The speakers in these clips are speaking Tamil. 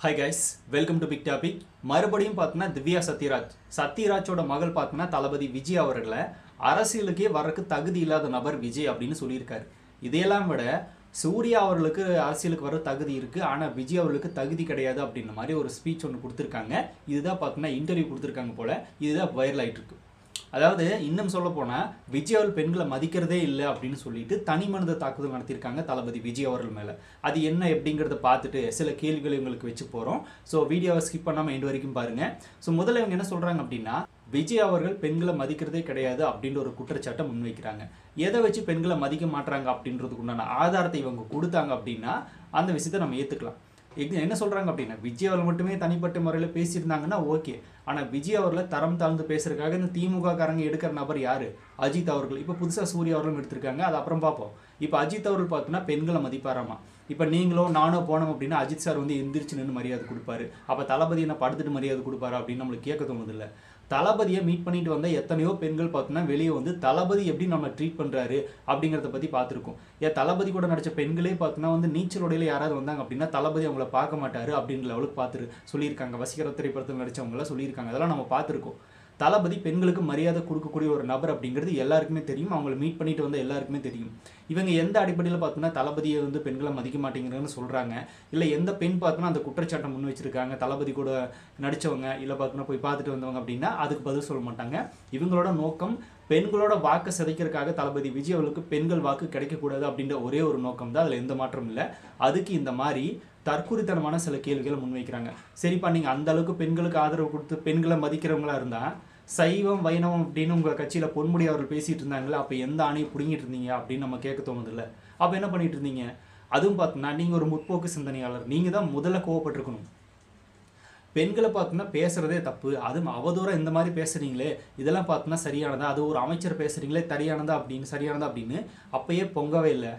Hi guys, welcome to Big Topic. மறுபடியும் பார்த்தீங்கன்னா திவ்யா சத்யராஜோட மகள் பார்த்தீங்கன்னா தளபதி விஜய் அவர்களை அரசியலுக்கே வரக்கு தகுதி இல்லாத நபர் விஜய் அப்படின்னு சொல்லியிருக்காரு. இதையெல்லாம் விட சூர்யா அவர்களுக்கு அரசியலுக்கு வர தகுதி இருக்குது, ஆனால் விஜய் அவர்களுக்கு தகுதி கிடையாது அப்படின்ற மாதிரி ஒரு ஸ்பீச் ஒன்று கொடுத்துருக்காங்க. இதுதான் பார்த்தீங்கன்னா இன்டர்வியூ கொடுத்துருக்காங்க போல், இதுதான் வைரல் ஆகிட்டு இருக்கு. அதாவது இன்னும் சொல்ல போனால் விஜய் அவர்கள் பெண்களை மதிக்கிறதே இல்லை அப்படின்னு சொல்லிட்டு தனி மனித தாக்குதல் நடத்தியிருக்காங்க தளபதி விஜய் அவர்கள் மேலே. அது என்ன எப்படிங்கிறத பார்த்துட்டு சில கேள்விகளை உங்களுக்கு வச்சு போகிறோம். ஸோ வீடியோவை ஸ்கிப் பண்ணாமல் எண்டு வரைக்கும் பாருங்கள். ஸோ முதல்ல இவங்க என்ன சொல்கிறாங்க அப்படின்னா, விஜய் அவர்கள் பெண்களை மதிக்கிறதே கிடையாது அப்படின்ற ஒரு குற்றச்சாட்டை முன்வைக்கிறாங்க. எதை வச்சு பெண்களை மதிக்க மாட்டாங்க அப்படின்றதுக்கு உண்டான ஆதாரத்தை இவங்க கொடுத்தாங்க அப்படின்னா அந்த விஷயத்தை நம்ம ஏற்றுக்கலாம். என்ன சொல்கிறாங்க அப்படின்னா, விஜய் அவர்கள் மட்டுமே தனிப்பட்ட முறையில் பேசியிருந்தாங்கன்னா ஓகே, ஆனால் விஜய் அவர்களை தரம் தாழ்ந்து பேசுறதுக்காக இந்த திமுக காரங்க எடுக்கிற நபர் யார்? அஜித் அவர்கள். இப்போ புதுசாக சூர்யா அவர்களும் எடுத்திருக்காங்க, அது அப்புறம் பார்ப்போம். இப்போ அஜித் அவர்கள் பார்த்தோன்னா பெண்களை மதிப்பாராமா. இப்போ நீங்களோ நானோ போனோம் அப்படின்னா அஜித் சார் வந்து எந்திரிச்சு நின்று மரியாதை கொடுப்பாரு. அப்போ தளபதி என்ன படுத்துட்டு மரியாதை கொடுப்பாரு அப்படின்னு நம்மளுக்கு கேட்க தோணுதில்லை. தளபதியை மீட் பண்ணிட்டு வந்த எத்தனையோ பெண்கள் பார்த்தோன்னா வெளியே வந்து தளபதி எப்படி நம்ம ட்ரீட் பண்ணுறாரு அப்படிங்கிறத பற்றி பார்த்துருக்கோம். ஏன் தளபதி கூட நடித்த பெண்களே பார்த்தோன்னா வந்து நீச்சல் உடையில யாராவது வந்தாங்க அப்படின்னா தளபதி அவங்கள பார்க்க மாட்டாரு அப்படின்ற லெவலுக்கு சொல்லியிருக்காங்க. வசீகர திரைப்படத்தில் நடித்தவங்களாம் சொல்லியிருக்காங்க. அதெல்லாம் நம்ம பார்த்துருக்கோம். தளபதி பெண்களுக்கு மரியாதை கொடுக்கக்கூடிய ஒரு நபர் அப்படிங்கிறது எல்லாருக்குமே தெரியும், அவங்களை மீட் பண்ணிட்டு வந்த எல்லாருக்குமே தெரியும். இவங்க எந்த அடிப்படையில் பார்த்தோன்னா தளபதியை வந்து பெண்களை மதிக்க மாட்டேங்கிறாங்கன்னு சொல்கிறாங்க, இல்லை எந்த பெண் பார்த்தோன்னா அந்த குற்றச்சாட்டை முன் வச்சிருக்காங்க தளபதி கூட நடித்தவங்க இல்லை பார்த்தோன்னா போய் பார்த்துட்டு வந்தவங்க அப்படின்னா அதுக்கு பதில் சொல்ல மாட்டாங்க. இவங்களோட நோக்கம் பெண்களோட வாக்கு சிதைக்கிறதுக்காக தளபதி விஜய் அவர்களுக்கு பெண்கள் வாக்கு கிடைக்கக்கூடாது அப்படின்ற ஒரே ஒரு நோக்கம் தான், அதில் எந்த மாற்றம் இல்லை. அதுக்கு இந்த மாதிரி தற்குறித்தனமான சில கேள்விகளை முன்வைக்கிறாங்க. சரிப்பா, நீங்கள் அந்த அளவுக்கு பெண்களுக்கு ஆதரவு கொடுத்து பெண்களை மதிக்கிறவங்களா இருந்தால் சைவம் வைணவம் அப்படின்னு உங்கள் கட்சியில் பொன்முடி அவர்கள் பேசிகிட்டு இருந்தாங்களே, அப்போ எந்த ஆணையை பிடிங்கிட்டு இருந்தீங்க அப்படின்னு நம்ம கேட்க தோணுதில்லை. அப்போ என்ன பண்ணிட்டு இருந்தீங்க? அதுவும் பார்த்தோன்னா நீங்கள் ஒரு முற்போக்கு சிந்தனையாளர், நீங்கள் தான் முதல்ல கோவப்பட்டிருக்கணும். பெண்களை பார்த்தோன்னா பேசுகிறதே தப்பு, அதுவும் அவதூறாக இந்த மாதிரி பேசுகிறீங்களே இதெல்லாம் பார்த்தோன்னா சரியானதா, அது ஒரு அமைச்சர் பேசுகிறீங்களே சரியானதா அப்படின்னு அப்போயே பொங்கவே இல்லை.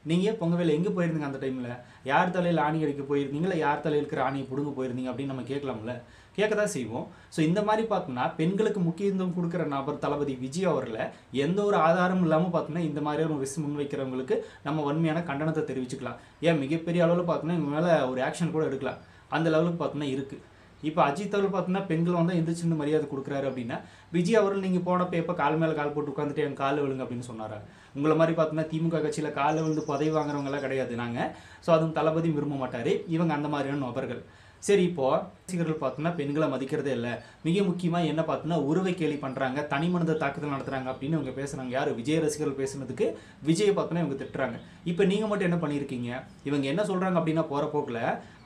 நீங்கள் பொங்கவே இல்லை. எங்கே போயிருந்தீங்க அந்த டைமில்? யார் தலையில் ஆணி அடிக்க போயிருந்தீங்களா, யார் தலையில் இருக்கிற ஆணியை பிடுங்க போயிருந்தீங்க அப்படின்னு நம்ம கேட்கலாம்ல, கேட்க தான் செய்வோம். ஸோ இந்த மாதிரி பார்த்தோம்னா பெண்களுக்கு முக்கியத்துவம் கொடுக்குற நபர் தளபதி விஜய் அவர்களை எந்த ஒரு ஆதாரமும் இல்லாமல் பார்த்தோன்னா இந்த மாதிரியான ஒரு விஷயம் முன்வைக்கிறவங்களுக்கு நம்ம வன்மையான கண்டனத்தை தெரிவிச்சுக்கலாம். ஏன் மிகப்பெரிய அளவில் பார்த்தோன்னா இவங்க மேலே ஒரு ஆக்ஷன் கூட எடுக்கலாம், அந்த லெவலுக்கு பார்த்தோன்னா இருக்குது. இப்போ அஜித் அவர்கள் பார்த்தோன்னா பெண்கள் வந்து எந்திரிச்சு மரியாதை கொடுக்குறாரு அப்படின்னா விஜய் அவர்கள் நீங்கள் போனப்போ எப்போ கால் மேலே கால் போட்டு உட்காந்துட்டு என் காலில் விழுங்க அப்படின்னு சொன்னாரா? உங்களை மாதிரி பார்த்தோன்னா திமுக கட்சியில் காலில் விழுந்து பதவி வாங்குறவங்களாம் கிடையாது நாங்கள். ஸோ அதுவும் தளபதி விரும்ப மாட்டார். இவங்க அந்த மாதிரியான நபர்கள். சரி, இப்போது ரசிகர்கள் பார்த்தோன்னா பெண்களை மதிக்கிறதே இல்லை, மிக முக்கியமாக என்ன பார்த்தோன்னா உருவை கேலி பண்ணுறாங்க, தனி மனித தாக்குதல் நடத்துகிறாங்க அப்படின்னு இவங்க பேசுகிறாங்க. யார்? விஜய் ரசிகர்கள் பேசுனதுக்கு விஜயை பார்த்தோன்னா இவங்க திட்டுறாங்க. இப்போ நீங்கள் மட்டும் என்ன பண்ணியிருக்கீங்க? இவங்க என்ன சொல்கிறாங்க அப்படின்னா போகிற போக்கில்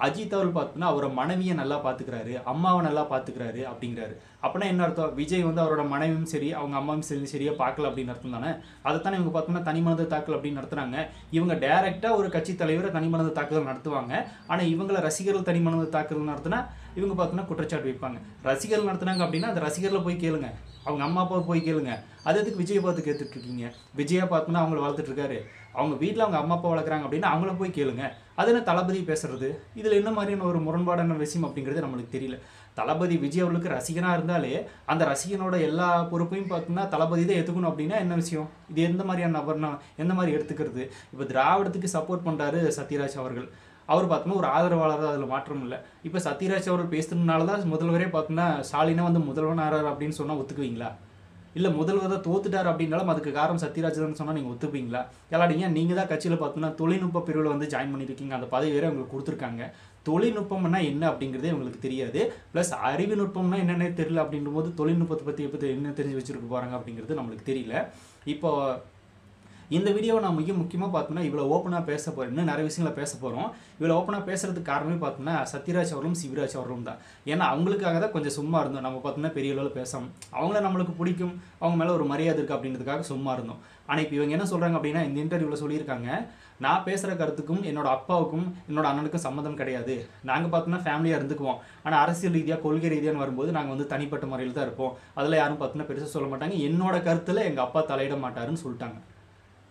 அஜித் அவர்கள் பார்த்தோன்னா அவரோட மனைவியை நல்லா பார்த்துக்கிறாரு, அம்மாவை நல்லா பார்த்துக்கிறாரு அப்படிங்கிறாரு. அப்படின்னா என்ன அர்த்தம்? விஜய் வந்து அவரோட மனைவியும் சரி அவங்க அம்மாவும் சரி சரியாக பார்க்கல அப்படின்னு அர்த்தம் தானே? அதைத்தானே இவங்க பார்த்தோன்னா தனி மனித தாக்குதல் அப்படின்னு நடத்துகிறாங்க. இவங்க டைரெக்டாக ஒரு கட்சி தலைவரை தனி மனித தாக்குதல் நடத்துவாங்க, ஆனால் இவங்களை ரசிகர்கள் தனி மனித தாக்குதல் நடத்தினா இவங்க பார்த்தோன்னா குற்றச்சாட்டு வைப்பாங்க. ரசிகர்கள் நடத்துனாங்க அப்படின்னா அந்த ரசிகர்களை போய் கேளுங்க, அவங்க அம்மா அப்பாவை போய் கேளுங்க. அது எதுக்கு விஜயை பார்த்து கேட்டுட்ருக்கீங்க? விஜயை பார்த்தோன்னா அவங்கள வளர்த்துட்ருக்காரு, அவங்க வீட்டில் அவங்க அம்மா அப்பா வளர்க்குறாங்க அப்படின்னா அவங்கள போய் கேளுங்க. அது என்ன தளபதி பேசுறது? இதில் என்ன மாதிரியான ஒரு முரண்பாடான விஷயம் அப்படிங்கிறது நம்மளுக்கு தெரியல. தளபதி விஜய் அவர்களுக்கு ரசிகனாக இருந்தாலே அந்த ரசிகனோட எல்லா பொறுப்பையும் பார்த்தோம்னா தளபதி தான் எடுத்துக்கணும் அப்படின்னா என்ன விஷயம்? இது எந்த மாதிரியான நபர்னா எந்த மாதிரி எடுத்துக்கிறது? இப்போ திராவிடத்துக்கு சப்போர்ட் பண்ணுறாரு சத்யராஜ் அவர்கள், அவர் பார்த்தோம்னா ஒரு ஆதரவாளர் தான், அதில் மாற்றம் இல்லை. இப்போ சத்யராஜ் அவர்கள் பேசுறதுனால தான் முதல்வரே பார்த்தோம்னா ஸ்டாலினா வந்து முதல்வன் ஆறார் அப்படின்னு சொன்னால் ஒத்துக்குவீங்களா? இல்லை முதல்வர் தான் தோத்துட்டார் அப்படின்னாலும் அதுக்கு காரணம் சத்யராஜ் தான் சொன்னால் நீங்கள் ஒத்துப்பீங்களா? எல்லாடிங்க நீங்கள் தான் கட்சியில் பார்த்தோன்னா தொழில்நுட்ப பிரிவில் வந்து ஜாயின் பண்ணியிருக்கீங்க, அந்த பதவி வேறு உங்களுக்கு கொடுத்துருக்காங்க. தொழில்நுட்பம்னா என்ன அப்படிங்கிறதே உங்களுக்கு தெரியாது, ப்ளஸ் அறிவுநுட்பம்னா என்னென்ன தெரியல அப்படின்ற போது தொழில்நுட்பத்தை பற்றி எப்போ என்ன தெரிஞ்சு வச்சுருக்க போகிறாங்க அப்படிங்கிறது நம்மளுக்கு தெரியல. இப்போ இந்த வீடியோவை நான் மிக முக்கியமாக பார்த்தோன்னா இவ்வளோ ஓப்பனாக பேச போகிறேன், இன்னும் நிறைய விஷயங்களை பேச போகிறோம். இவ்வளோ ஓப்பனாக பேசுறதுக்கு காரணமே பார்த்தோன்னா சத்யராஜ் அவர்களும் சிவராஜ் அவர்களும் தான். ஏன்னா அவங்களுக்காக தான் கொஞ்சம் சும்மா இருந்தோம், நம்ம பார்த்தோன்னா பெரிய அளவில் பேசாமல். அவங்கள நம்மளுக்கு பிடிக்கும், அவங்க மேலே ஒரு மரியாதை இருக்குது அப்படின்றதுக்காக சும்மா இருந்தோம். ஆனால் இப்போ இவங்க என்ன சொல்கிறாங்க அப்படின்னா இந்த இன்டர்வியூவில் சொல்லியிருக்காங்க, நான் பேசுகிற கருத்துக்கும் என்னோட அப்பாவுக்கும் என்னோட அண்ணனுக்கும் சம்மந்தம் கிடையாது, நாங்கள் பார்த்தோன்னா ஃபேமிலியாக இருந்துக்குவோம், ஆனால் அரசியல் ரீதியாக கொள்கை ரீதியான்னு வரும்போது நாங்கள் வந்து தனிப்பட்ட முறையில் தான் இருப்போம், அதில் யாரும் பார்த்தோன்னா பெருசாக சொல்ல மாட்டாங்க, என்னோட கருத்தில் எங்கள் அப்பா தலையிட மாட்டாருன்னு சொல்லிட்டாங்க.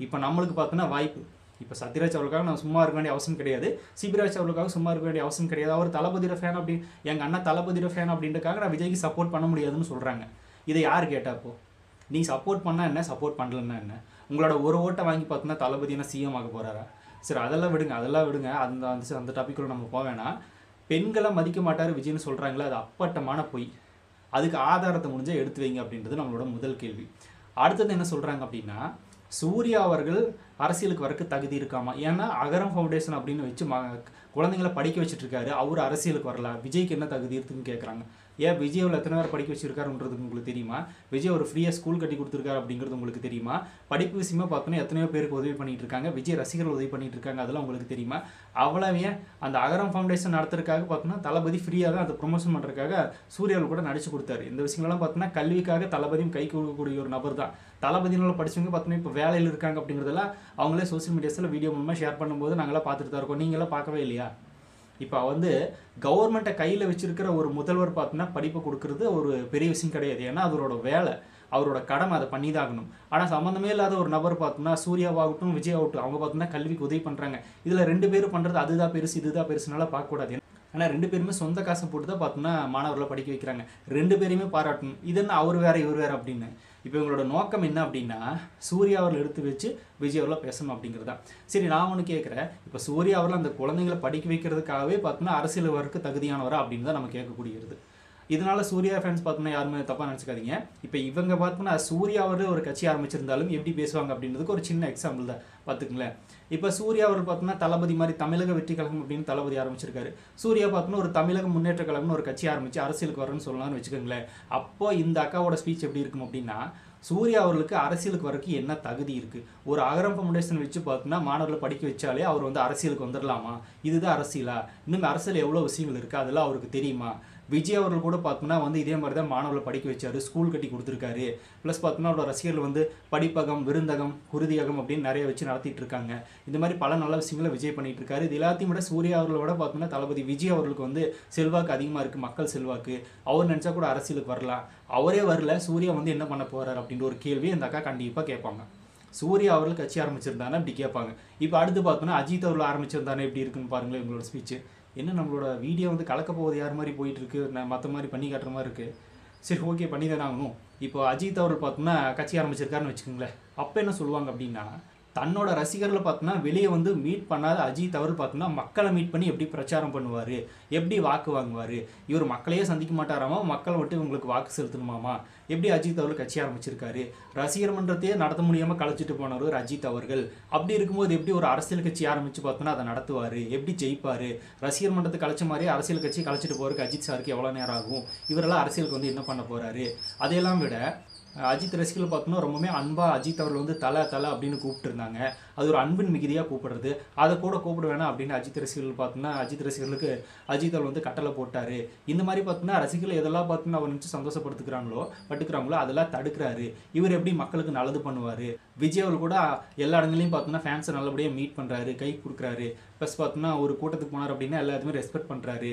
இப்போ நம்மளுக்கு பார்த்தோன்னா வாய்ப்பு, இப்போ சத்யராஜ் அவர்களுக்காக நான் சும்மா இருக்க வேண்டிய அவசியம் கிடையாது, சிபிராஜ் அவர்களுக்காக சும்மா இருக்க வேண்டிய அவசியம் கிடையாது. அவர் தளபதியோட ஃபேன் அப்படி எங்கள் அண்ணா தளபதியோட ஃபேன் அப்படின்றக்காக நான் விஜய்க்கு சப்போர்ட் பண்ண முடியாதுன்னு சொல்கிறாங்க. இதை யார் கேட்டால்? அப்போது நீ சப்போர்ட் பண்ணால் என்ன, சப்போர்ட் பண்ணலன்னா என்ன? உங்களோட ஒரு ஓட்டை வாங்கி பார்த்தோன்னா தளபதி என்ன சிஎம் ஆக போகிறாரா? சரி, அதெல்லாம் விடுங்க அந்த டாப்பிக்குள்ள நம்ம போக வேணாம். பெண்களை மதிக்க மாட்டார் விஜய்னு சொல்கிறாங்களே, அது அப்பட்டமான பொய். அதுக்கு ஆதாரத்தை முடிஞ்சால் எடுத்து வைங்க அப்படின்றது நம்மளோட முதல் கேள்வி. அடுத்தது என்ன சொல்கிறாங்க அப்படின்னா, சூர்யா அவர்கள் அரசியலுக்கு வரக்கு தகுதி இருக்காமா? ஏன்னா அகரம் ஃபவுண்டேஷன் அப்படின்னு வச்சு குழந்தைங்களை படிக்க வச்சுட்டு இருக்காரு. அவர் அரசியலுக்கு வரலாம், விஜய்க்கு என்ன தகுதி இருக்குன்னு கேட்குறாங்க. ஏன் விஜயில் எத்தனை பேர் படிக்க வச்சிருக்காருன்றது உங்களுக்கு தெரியுமா? விஜய் ஒரு ஃப்ரீயாக ஸ்கூல் கட்டி கொடுத்துருக்காரு அப்படிங்கிறது உங்களுக்கு தெரியுமா? படிப்பு விஷயமா பார்த்தோன்னா எத்தனையோ பேருக்கு உதவி பண்ணிட்டு இருக்காங்க, விஜய் ரசிகர்கள் உதவி பண்ணிட்டு இருக்காங்க, அதெல்லாம் உங்களுக்கு தெரியுமா? அவ்வளவே அந்த அகரம் ஃபவுண்டேஷன் நடத்துறதுக்காக பார்த்தோன்னா தளபதி ஃப்ரீயாக தான் அதை ப்ரொமோஷன் பண்ணுறதுக்காக சூர்யாவில் கூட நடிச்சு கொடுத்தாரு. இந்த விஷயங்கள்லாம் பார்த்தோன்னா கல்விக்காக தளபதியும் கை கொடுக்கக்கூடிய ஒரு நபர் தான். தளபதினால படிச்சவங்க பார்த்தோன்னா இப்போ வேலையில் இருக்காங்க அப்படிங்கிறதெல்லாம் அவங்களே சோசியல் மீடியாஸில் வீடியோ மூலமாக ஷேர் பண்ணும்போது நாங்களாம் பார்த்துட்டு தான் இருக்கோம். நீங்களாம் பார்க்கவே இல்லையா? இப்போ வந்து கவர்மெண்ட்டை கையில் வச்சிருக்கிற ஒரு முதல்வர் பார்த்தோன்னா படிப்பை கொடுக்குறது ஒரு பெரிய விஷயம் கிடையாது. ஏன்னா அதோட வேலை, அவரோட கடமை, அதை பண்ணி தான் ஆகணும். ஆனால் சம்மந்தமே இல்லாத ஒரு நபர் பார்த்தோம்னா சூர்யாவாகட்டும் விஜயாகட்டும் அவங்க பார்த்தோம்னா கல்விக்கு உதவி பண்ணுறாங்க. இதில் 2 பேரும் பண்ணுறது அதுதான் பெருசு இதுதான் பெருசுனால பார்க்கக்கூடாது. ஆனால் 2 பேருமே சொந்த காசை போட்டு தான் பார்த்தோம்னா மாணவர்களை படிக்க வைக்கிறாங்க. 2 பேரையுமே பாராட்டணும். இது என்ன அவர் வேறு இவர் வேறு அப்படின்னு. இப்போ இவங்களோட நோக்கம் என்ன அப்படின்னா, சூர்யா அவர்கள் எடுத்து வச்சு விஜய் அவர்களை பேசணும் அப்படிங்கிறது தான். சரி, நான் ஒன்று கேட்குறேன். இப்போ சூர்யா அவர்கள் அந்த குழந்தைங்களை படிக்க வைக்கிறதுக்காகவே பார்த்தோம்னா அரசியல் வரக்கு தகுதியானவரா அப்படின்னு தான் நம்ம கேட்கக்கூடியது. இதனால சூர்யா ஃபேன்ஸ் பார்த்தோம்னா யாருமே தப்பாக நினச்சிக்காதீங்க. இப்போ இவங்க பார்த்தோம்னா சூர்யா அவர்கள் ஒரு கட்சி ஆரம்பிச்சிருந்தாலும் எப்படி பேசுவாங்க அப்படின்றதுக்கு ஒரு சின்ன எக்ஸாம்பிள் தான் பார்த்துக்குங்களேன். இப்போ சூர்யா அவர்கள் பார்த்தோம்னா தளபதி மாதிரி தமிழக வெற்றி கழகம் அப்படின்னு தளபதி ஆரம்பிச்சிருக்காரு. சூர்யா பார்த்தோம்னா ஒரு தமிழக முன்னேற்ற கழகம்னு ஒரு கட்சி ஆரம்பிச்சு அரசியலுக்கு வரணும்னு சொல்லலாம்னு வச்சுக்கோங்களேன். அப்போ இந்த அக்காவோட ஸ்பீச் எப்படி இருக்கும் அப்படின்னா, சூர்யா அவர்களுக்கு அரசியலுக்கு வரக்கு என்ன தகுதி இருக்குது? ஒரு அகரம் ஃபவுண்டேஷன் வச்சு பார்த்தோம்னா மாணவர்களை படிக்க வச்சாலே அவர் வந்து அரசியலுக்கு வந்துடலாமா? இதுதான் அரசியலா? இன்னும் அரசியல் எவ்வளோ விஷயங்கள் இருக்குது, அதெல்லாம் அவருக்கு தெரியுமா? விஜய் அவர்கள் கூட பார்த்தோம்னா வந்து இதே மாதிரி தான் மாணவர்களை படிக்க வச்சாரு, ஸ்கூல் கட்டி கொடுத்துருக்காரு. ப்ளஸ் பார்த்தோம்னா அவரோட ரசிகர்கள் வந்து படிப்பகம், விருந்தகம், குருதியகம் அப்படின்னு நிறைய வச்சு நடத்திட்டு இருக்காங்க. இந்த மாதிரி பல நல்ல விஷயங்களை விஜய் பண்ணிட்டு இருக்காரு. இது எல்லாத்தையும் விட சூர்யா அவர்களோட பார்த்தோம்னா தளபதி விஜய் அவர்களுக்கு வந்து செல்வாக்கு அதிகமாக இருக்குது, மக்கள் செல்வாக்கு. அவர் நினச்சா கூட அரசியலுக்கு வரலாம். அவரே வரல, சூர்யா வந்து என்ன பண்ண போகிறார் அப்படின்ற ஒரு கேள்வி இந்த அக்கா கண்டிப்பாக கேட்பாங்க. சூர்யா அவர்கள் கட்சி ஆரம்பிச்சிருந்தானே இப்படி கேட்பாங்க. இப்போ அடுத்து பார்த்தோம்னா அஜித் அவர்கள் ஆரம்பிச்சிருந்தானே எப்படி இருக்குன்னு பாருங்களேன் இவங்களோட ஸ்பீச்சு. என்ன நம்மளோட வீடியோ வந்து கலக்க போவது யார் மாதிரி போயிட்டுருக்கு, நான் மற்ற மாதிரி பண்ணி காட்டுற மாதிரி இருக்குது. சரி, ஓகே, பண்ணி தானே ஆகணும். இப்போ அஜித் அவர்கள் பார்த்தோம்னா கட்சி ஆரம்பிச்சிருக்காருன்னு வச்சுக்கோங்களேன். அப்போ என்ன சொல்லுவாங்க அப்படின்னா, தன்னோட ரசிகர்களை பார்த்தோன்னா வெளியே வந்து மீட் பண்ணாத அஜித் அவர்கள் பார்த்தோன்னா மக்களை மீட் பண்ணி எப்படி பிரச்சாரம் பண்ணுவார், எப்படி வாக்கு வாங்குவார், இவர் மக்களையே சந்திக்க மாட்டாராமா, மக்களை விட்டு இவங்களுக்கு வாக்கு செலுத்தணுமாமா, எப்படி அஜித் அவர்கள் கட்சி ஆரம்பிச்சிருக்காரு, ரசிகர் மன்றத்தையே நடத்த முடியாமல் கழிச்சிட்டு போனவர் அஜித் அவர்கள். அப்படி இருக்கும்போது எப்படி ஒரு அரசியல் கட்சி ஆரம்பித்து பார்த்தோன்னா அதை நடத்துவார், எப்படி ஜெயிப்பார், ரசிகர் மன்றத்தை கழிச்ச மாதிரியே அரசியல் கட்சி கழிச்சிட்டு போகிறதுக்கு அஜித் சாருக்கு எவ்வளோ நேரம் ஆகும், இவரெல்லாம் அரசியலுக்கு வந்து என்ன பண்ண போகிறாரு. அதையெல்லாம் விட அஜித் ரசிகர்கள் பார்த்தோன்னா ரொம்பவுமே அன்பாக அஜித் அவர்கள் வந்து தலை அப்படின்னு கூப்பிட்டு இருந்தாங்க. அது ஒரு அன்பின் மிகுதியாக கூப்பிடுறது. அதை கூட கூப்பிட வேணாம் அப்படின்னு அஜித் ரசிகர்கள் பார்த்தோன்னா அஜித் ரசிகர்களுக்கு அஜித் அவர்கள் வந்து கட்டளை போட்டார். இந்த மாதிரி பார்த்தோன்னா ரசிகர்கள் எதெல்லாம் பார்த்தோன்னா அவர் நினச்சி பட்டுக்கிறாங்களோ அதெல்லாம் தடுக்கிறாரு. இவர் எப்படி மக்களுக்கு நல்லது பண்ணுவார். விஜய் அவர்கள் கூட எல்லா இடங்களையும் பார்த்தோன்னா ஃபேன்ஸை நல்லபடியாக மீட் பண்ணுறாரு, கை கொடுக்குறாரு. ப்ளஸ் பார்த்தோன்னா ஒரு கூட்டத்துக்கு போனார் அப்படின்னா எல்லாத்தையுமே ரெஸ்பெக்ட் பண்ணுறாரு.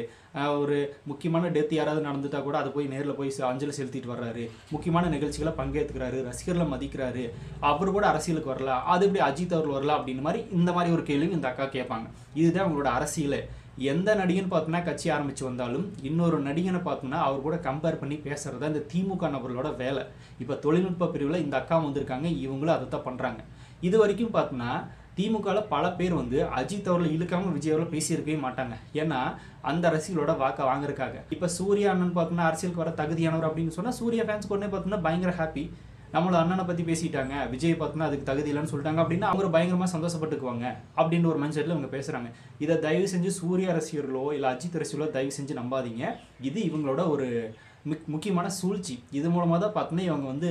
ஒரு முக்கியமான டெத் யாராவது நடந்துட்டா கூட அதை போய் நேரில் போய் அஞ்சலி செலுத்திட்டு வர்றாரு. முக்கியமான நிகழ்ச்சிகளை பங்கேற்றுக்கிறாரு, ரசிகர்களை மதிக்கிறாரு. அவர் கூட அரசியலுக்கு வரலாம், அது எப்படி அஜித் அவர்கள் வரலாம் அப்படின்னு மாதிரி இந்த மாதிரி ஒரு கேள்வி இந்த அக்கா கேட்பாங்க. இதுதான் அவங்களோட அரசியல். எந்த நடிகன் பார்த்தோன்னா கட்சி ஆரம்பித்து வந்தாலும் இன்னொரு நடிகனை பார்த்தோன்னா அவர் கூட கம்பேர் பண்ணி பேசுகிறதா இந்த திமுக நபர்களோட வேலை. இப்போ தொழில்நுட்ப பிரிவில் இந்த அக்கா வந்திருக்காங்க, இவங்களும் அதை தான் பண்ணுறாங்க. இது வரைக்கும் பார்த்தோன்னா திமுகவில் பல பேர் வந்து அஜித் அவர்கள் இழுக்காமல் விஜய் அவர்கள் பேசியிருக்கவே மாட்டாங்க. ஏன்னா அந்த ரசிகர்களோட வாக்கை வாங்குறதுக்காக. இப்போ சூர்யா அண்ணன் பார்த்தோன்னா அரசியலுக்கு வர தகுதியானவர் அப்படின்னு சொன்னால் சூர்யா ஃபேன்ஸ் உடனே பார்த்தோன்னா பயங்கர ஹாப்பி. நம்மளோட அண்ணனை பற்றி பேசிட்டாங்க, விஜய் பார்த்தோன்னா அதுக்கு தகுதி இல்லைன்னு சொல்லிட்டாங்க அப்படின்னா அவங்க பயங்கரமாக சந்தோஷப்பட்டுக்குவாங்க அப்படின்ற ஒரு மைண்ட் செட்டில் இவங்க பேசுகிறாங்க. இதை தயவு செஞ்சு சூர்யா ரசிகர்களோ இல்லை அஜித் ரசிகர்களோ தயவு செஞ்சு நம்பாதீங்க. இது இவங்களோட ஒரு முக்கியமான சூழ்ச்சி. இது மூலமாக தான் பார்த்தோன்னா இவங்க வந்து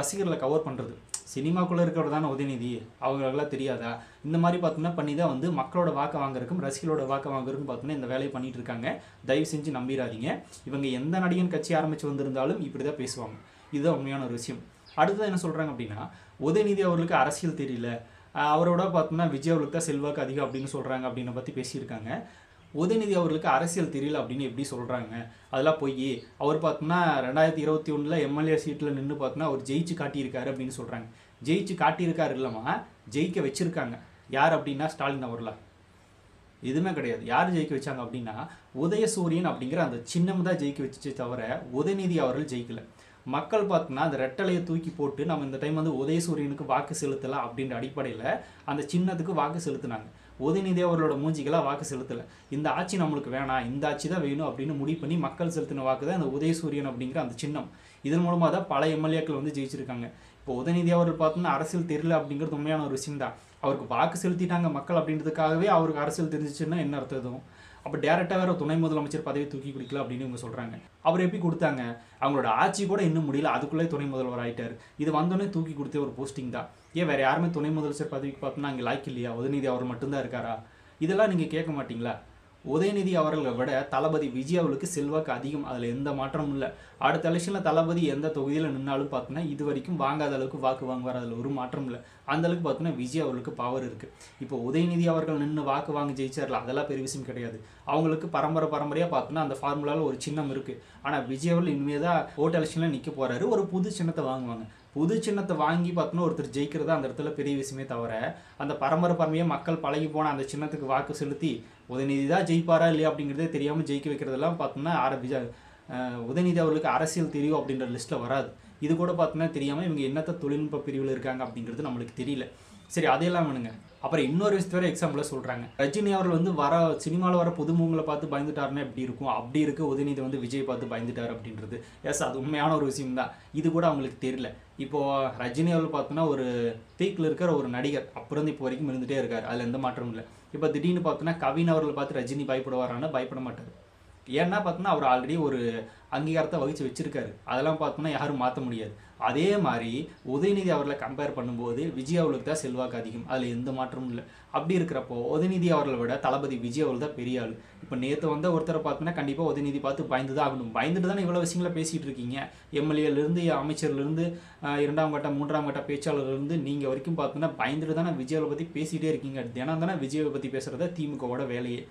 ரசிகர்களை கவர் பண்ணுறது. சினிமாக்குள்ளே இருக்கிறவர் தானே உதயநிதி, அவங்களுக்கெல்லாம் தெரியாதா? இந்த மாதிரி பார்த்தோன்னா பண்ணி தான் வந்து மக்களோட வாக்கை வாங்குறதுக்கும் ரசிகர்களோட வாக்கை வாங்குறதுக்கும் பார்த்தோன்னா இந்த வேலையை பண்ணிட்டு இருக்காங்க. தயவு செஞ்சு நம்பிடாதீங்க. இவங்க எந்த நடிகன் கட்சி ஆரம்பித்து வந்திருந்தாலும் இப்படி தான் பேசுவாங்க. இதுதான் உண்மையான ஒரு விஷயம். அடுத்தது என்ன சொல்கிறாங்க அப்படின்னா, உதயநிதி அவர்களுக்கு அரசியல் தெரியல, அவரோட பார்த்தோம்னா விஜய் அவர்களுக்கு தான் செல்வாக்கு அதிகம் அப்படின்னு சொல்கிறாங்க அப்படின்னு பற்றி பேசியிருக்காங்க. உதயநிதி அவர்களுக்கு அரசியல் தெரியல அப்படின்னு எப்படி சொல்கிறாங்க? அதெல்லாம் போய் அவர் பார்த்தோம்னா 2021 எம்எல்ஏ சீட்டில் நின்று பார்த்தோன்னா அவர் ஜெயிச்சு காட்டியிருக்காரு அப்படின்னு சொல்கிறாங்க. ஜெயிச்சு காட்டியிருக்காரு இல்லைம்மா, ஜெயிக்க வச்சுருக்காங்க. யார் அப்படின்னா ஸ்டாலின் அவர்களா? எதுவுமே கிடையாது. யார் ஜெயிக்க வச்சாங்க அப்படின்னா உதயசூரியன் அப்படிங்கிற அந்த சின்னம் தான் ஜெயிக்க வச்சுச்சே தவிர உதயநிதி அவர்கள் ஜெயிக்கலை. மக்கள் பார்த்தோன்னா அந்த ரெட்டலையை தூக்கி போட்டு நம்ம இந்த டைம் வந்து உதயசூரியனுக்கு வாக்கு செலுத்தலாம் அப்படின்ற அடிப்படையில் அந்த சின்னத்துக்கு வாக்கு செலுத்தினாங்க. உதயநிதி அவர்களோட மூஞ்சிக்கெல்லாம் வாக்கு செலுத்தலை. இந்த ஆட்சி நம்மளுக்கு வேணாம், இந்த ஆட்சி தான் வேணும் அப்படின்னு முடிவு பண்ணி மக்கள் செலுத்தின வாக்கு தான் இந்த உதயசூரியன் அப்படிங்கிற அந்த சின்னம். இதன் மூலமாக தான் பல எம்எல்ஏக்கள் வந்து ஜெயிச்சிருக்காங்க. இப்போ உதயநிதி அவர்கள் பார்த்தோம்னா அரசியல் தெரியல அப்படிங்கிறது உண்மையான ஒரு விஷயம் தான். அவருக்கு வாக்கு செலுத்திட்டாங்க மக்கள் அப்படின்றதுக்காகவே அவருக்கு அரசியல் தெரிஞ்சிச்சுன்னா என்ன அர்த்தம்? அப்போ டேரெக்டாக வேற துணை முதலமைச்சர் பதவி தூக்கி கொடுக்கல அப்படின்னு இவங்க சொல்கிறாங்க. அவர் எப்படி கொடுத்தாங்க? அவங்களோட ஆட்சி கூட இன்னும் முடியல, அதுக்குள்ளே துணை முதல்வர் ஆகிட்டார். இது வந்தோடனே தூக்கி கொடுத்த ஒரு போஸ்டிங் தான். ஏன் வேறு யாருமே துணை முதலமைச்சர் பதவிக்கு பார்த்தோம்னா அங்கே லாய்க்கு இல்லையா? உதயநிதி அவர் மட்டும்தான் இருக்காரா? இதெல்லாம் நீங்கள் கேட்க மாட்டீங்களா? உதயநிதி அவர்களை விட தளபதி விஜய் அவர்களுக்கு செல்வாக்கு அதிகம், அதில் எந்த மாற்றமும் இல்லை. அடுத்த எலெக்ஷனில் தளபதி எந்த தொகுதியில் நின்னாலும் பார்த்தோன்னா இது வரைக்கும் வாங்காத அளவுக்கு வாக்கு வாங்குவார், அதில் ஒரு மாற்றம் இல்லை. அந்த அளவுக்கு பார்த்தோன்னா விஜய் அவர்களுக்கு பவர் இருக்குது. இப்போ உதயநிதி அவர்கள் நின்று வாக்கு வாங்கி ஜெயிச்சார்ல, அதெல்லாம் பெரிய விஷயம் கிடையாது. அவங்களுக்கு பரம்பரையாக பார்த்தோன்னா அந்த ஃபார்முலாவில் ஒரு சின்னம் இருக்குது. ஆனால் விஜய் அவர்கள் இனிமேல் தான் ஓட்டு எலெக்ஷனில் நிற்க போகிறாரு, ஒரு புது சின்னத்தை வாங்குவாங்க. புது சின்னத்தை வாங்கி பார்த்தோன்னா ஒருத்தர் ஜெயிக்கிறதா அந்த இடத்துல பெரிய விஷயமே தவிர, அந்த பரம்பரையாக மக்கள் பழகி போன அந்த சின்னத்துக்கு வாக்கு செலுத்தி உதயநிதி தான் ஜெயிப்பாரா இல்லையா அப்படிங்கிறதே தெரியாமல் ஜெயிக்க வைக்கிறதெல்லாம் பார்த்தோம்னா உதயநிதி அவர்களுக்கு அரசியல் தெரியும் அப்படின்ற லிஸ்ட்டில் வராது. இது கூட பார்த்தோன்னா தெரியாமல் இவங்க என்னத்த தொழில்நுட்ப பிரிவில் இருக்காங்க அப்படிங்கிறது நம்மளுக்கு தெரியல. சரி, அதையெல்லாம் வேணுங்க. அப்புறம் இன்னொரு விஷயத்து வேறு எக்ஸாம்பிளாக சொல்கிறாங்க. ரஜினி அவர்கள் வந்து சினிமாவில் வர புதுமுகங்களை பார்த்து பயந்துட்டாருன்னா எப்படி இருக்கும்? அப்படி இருக்கு உதயநிதி வந்து விஜய் பார்த்து பயந்துட்டார் அப்படின்றது. எஸ், அது உண்மையான ஒரு விஷயம் தான். இது கூட அவங்களுக்கு தெரியல. இப்போது ரஜினி அவர்கள் பார்த்தோன்னா ஒரு பீக்கில் இருக்கிற ஒரு நடிகர், அப்புறம் இப்போ வரைக்கும் இருந்துகிட்டே இருக்கார், அதில் எந்த மாற்றமும் இல்லை. இப்போ திடீர்னு பார்த்தோன்னா கவின் அவர்களை பார்த்து ரஜினி பயப்படுவாரான்னா பயப்பட மாட்டார். ஏன்னா பார்த்தோன்னா அவர் ஆல்ரெடி ஒரு அங்கீகாரத்தை வகித்து வச்சிருக்காரு, அதெல்லாம் பார்த்தோன்னா யாரும் மாற்ற முடியாது. அதே மாதிரி உதயநிதி அவர்களை கம்பேர் பண்ணும்போது விஜய் அவர்களுக்கு தான் செல்வாக்கு அதிகம், அதில் எந்த மாற்றமும் இல்லை. அப்படி இருக்கிறப்போ உதயநிதி அவர்களை விட தளபதி விஜய் அவர்கள் தான் பெரிய ஆள். இப்போ நேற்று வந்து ஒருத்தரை பார்த்தோன்னா கண்டிப்பாக உதயநிதி பார்த்து பயந்து தான் ஆகணும். பயந்துட்டு தானே இவ்வளோ விஷயங்களை பேசிகிட்டு இருக்கீங்க. எம்எல்ஏலேருந்து அமைச்சர்லேருந்து 2ஆம் கட்ட 3ஆம் கட்ட பேச்சாளர்லேருந்து நீங்கள் வரைக்கும் பார்த்தோன்னா பயந்துட்டு தானே விஜயை பற்றி பேசிகிட்டே இருக்கீங்க. தினம் தானே விஜயை பற்றி பேசுகிறத திமுகவோட வேலையே.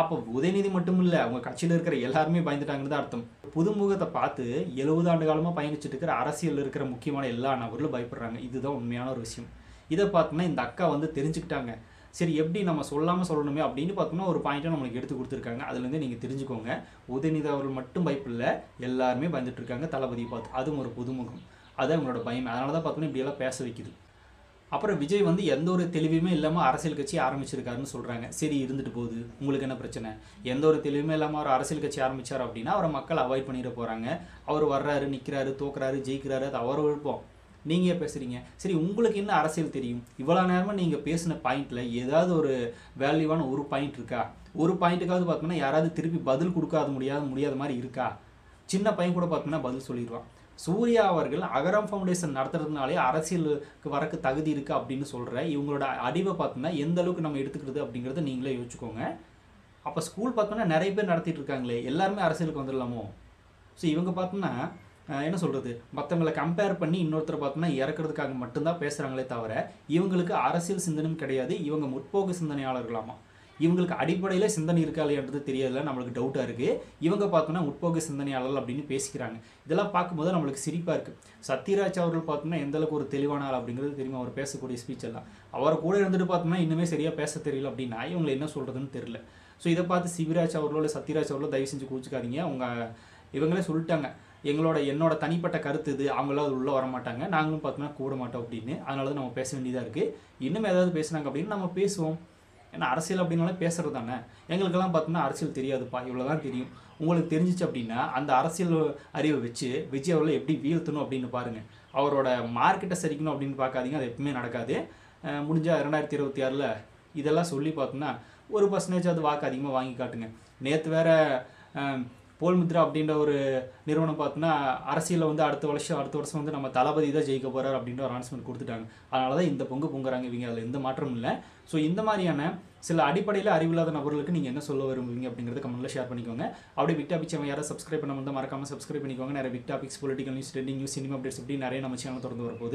அப்போ உதயநிதி மட்டும் இல்லை, அவங்க கட்சியில் இருக்கிற எல்லாருமே பயந்துட்டாங்கன்னு தான் அர்த்தம். புதுமுகத்தை பார்த்து 70 ஆண்டு காலமாக பயணிச்சுட்டு இருக்கிற அரசியலில் இருக்கிற முக்கியமான எல்லா நபர்களும் பயப்படுறாங்க. இதுதான் உண்மையான ஒரு விஷயம். இதை பார்த்தோன்னா இந்த அக்கா வந்து தெரிஞ்சுக்கிட்டாங்க. சரி, எப்படி நம்ம சொல்லாமல் சொல்லணுமே அப்படின்னு பார்த்தோம்னா ஒரு பாயிண்ட்டை நம்மளுக்கு எடுத்து கொடுத்துருக்காங்க. அதுலேருந்து நீங்கள் தெரிஞ்சுக்கோங்க, உதயநிதி அவர்கள் மட்டும் பயப்பில்லை, எல்லாருமே பயந்துட்டு இருக்காங்க தளபதியை பார்த்து. அதுவும் ஒரு புதுமுகம், அது அவங்களோட பயம். அதனால தான் பார்த்தோன்னா இப்படியெல்லாம் பேச வைக்குது. அப்புறம் விஜய் வந்து எந்த ஒரு தெளிவுமே இல்லாமல் அரசியல் கட்சி ஆரம்பிச்சிருக்காருன்னு சொல்கிறாங்க. சரி, இருந்துட்டு போகுது, உங்களுக்கு என்ன பிரச்சனை? எந்த ஒரு தெளிவுமே இல்லாமல் அவர் அரசியல் கட்சி ஆரம்பித்தார் அப்படின்னா அவரை மக்கள் அவாய்ட் பண்ணிட போகிறாங்க. அவர் வர்றாரு, நிற்கிறாரு, தோக்குறாரு, ஜெயிக்கிறாரு, அது அவர் விருப்பம். நீங்கள் பேசுகிறீங்க. சரி, உங்களுக்கு என்ன அரசியல் தெரியும்? இவ்வளோ நேரமாக நீங்கள் பேசின பாயிண்டில் ஏதாவது ஒரு வேல்யூவான ஒரு பாயிண்ட் இருக்கா? ஒரு பாயிண்ட்டுக்காவது பார்த்தோம்னா யாராவது திருப்பி பதில் கொடுக்காத முடியாத மாதிரி இருக்கா? சின்ன பையன் கூட பார்த்தோம்னா பதில் சொல்லிடுவான். சூர்யா அவர்கள் அகரம் ஃபவுண்டேஷன் நடத்துறதுனாலே அரசியலுக்கு வரக்கு தகுதி இருக்குது அப்படின்னு சொல்கிற இவங்களோட அடிவை பார்த்தோம்னா எந்த அளவுக்கு நம்ம எடுத்துக்கிறது அப்படிங்கிறத நீங்களே யோசிச்சுக்கோங்க. அப்போ ஸ்கூல் பார்த்தோம்னா நிறைய பேர் நடத்திட்டு இருக்காங்களே, எல்லாருமே அரசியலுக்கு வந்துடலாமோ? ஸோ இவங்க பார்த்தோம்னா என்ன சொல்கிறது, மற்றவங்களை கம்பேர் பண்ணி இன்னொருத்தரை பார்த்தோம்னா இறக்குறதுக்காக மட்டும்தான் பேசுகிறாங்களே தவிர இவங்களுக்கு அரசியல் சிந்தனையும் கிடையாது. இவங்க முற்போக்கு சிந்தனையாளர்களாமா. இவங்களுக்கு அடிப்படையில் சிந்தனை இருக்கா இல்லையான்றது தெரியாதுல, நம்மளுக்கு டவுட்டாக இருக்குது. இவங்க பார்த்தோன்னா முற்போக்கு சிந்தனையாளர்கள் அப்படின்னு பேசிக்கிறாங்க. இதெல்லாம் பார்க்கும்போது நம்மளுக்கு சிரிப்பாக இருக்குது. சத்யராஜ் அவர்கள் பார்த்தோம்னா எந்தளவுக்கு ஒரு தெளிவான ஆள் அப்படிங்கிறது தெரியுமா? அவர் பேசக்கூடிய ஸ்பீச் எல்லாம் அவரை கூட இருந்துட்டு பார்த்தோம்னா இன்னுமே சரியாக பேச தெரியல அப்படின்னா இவங்களை என்ன சொல்கிறதுன்னு தெரியல. ஸோ இதை பார்த்து சிவராஜ் அவர்களோ இல்லை சத்யராஜ் அவர்களோ தயவு செஞ்சு கூச்சிக்காதீங்க. இவங்களே சொல்லிட்டாங்க, என்னோட தனிப்பட்ட கருத்து இது, அவங்களாம் அது உள்ளே வரமாட்டாங்க, நாங்களும் பார்த்தோம்னா கூட மாட்டோம் அப்படின்னு. அதனால தான் நம்ம பேச வேண்டியதாக இருக்குது. இன்னும் ஏதாவது பேசுனாங்க அப்படின்னு நம்ம பேசுவோம். ஏன்னா அரசியல் அப்படின்னாலே பேசுகிறது தானே. எங்களுக்கெல்லாம் பார்த்தோம்னா அரசியல் தெரியாதுப்பா, இவ்வளோ தான் தெரியும். உங்களுக்கு தெரிஞ்சிச்சு அப்படின்னா அந்த அரசியல் அறிவை வச்சு விஜய் அவர்களை எப்படி வீழ்த்தணும் அப்படின்னு பாருங்கள். அவரோட மார்க்கெட்டை சரிக்கணும் அப்படின்னு பார்க்காதீங்க, அது எப்பவுமே நடக்காது. முடிஞ்சால் 2026 இதெல்லாம் சொல்லி பார்த்தோம்னா 1% அது வாக்கு அதிகமாக வாங்கி காட்டுங்க. நேற்று வேறு போல் மித்ரா அப்படின்ற ஒரு நிறுவனம் பார்த்தோன்னா அரசியலில் வந்து அடுத்த வருஷம் வந்து நம்ம தளபதி தான் ஜெயிக்க போகிறார் அப்படின்ற ஒரு அனௌன்ஸ்மெண்ட் கொடுத்துட்டாங்க. அதனால தான் இந்த பொங்குறாங்க இவங்க, அதில் எந்த மாற்றமும் இல்லை. ஸோ இந்த மாதிரியான சில அடிப்படையில் அறிவில்லாத நபர்களுக்கு நீங்கள் என்ன சொல்ல விரும்புவீங்க அப்படிங்கிறத கமெண்ட்டில் ஷேர் பண்ணிக்கோங்க. அப்படியே பிக் டாபிக்ஸ் அவங்க யாராவது சப்ஸ்கிரைப் பண்ண வந்து மறக்காமல் சப்ஸ்கிரைப் பண்ணிக்கோங்க. நிறைய big topics, political news, trending news, cinema updates அப்படி நிறைய நம்ம சேனல் திறந்து வரப்போகுது.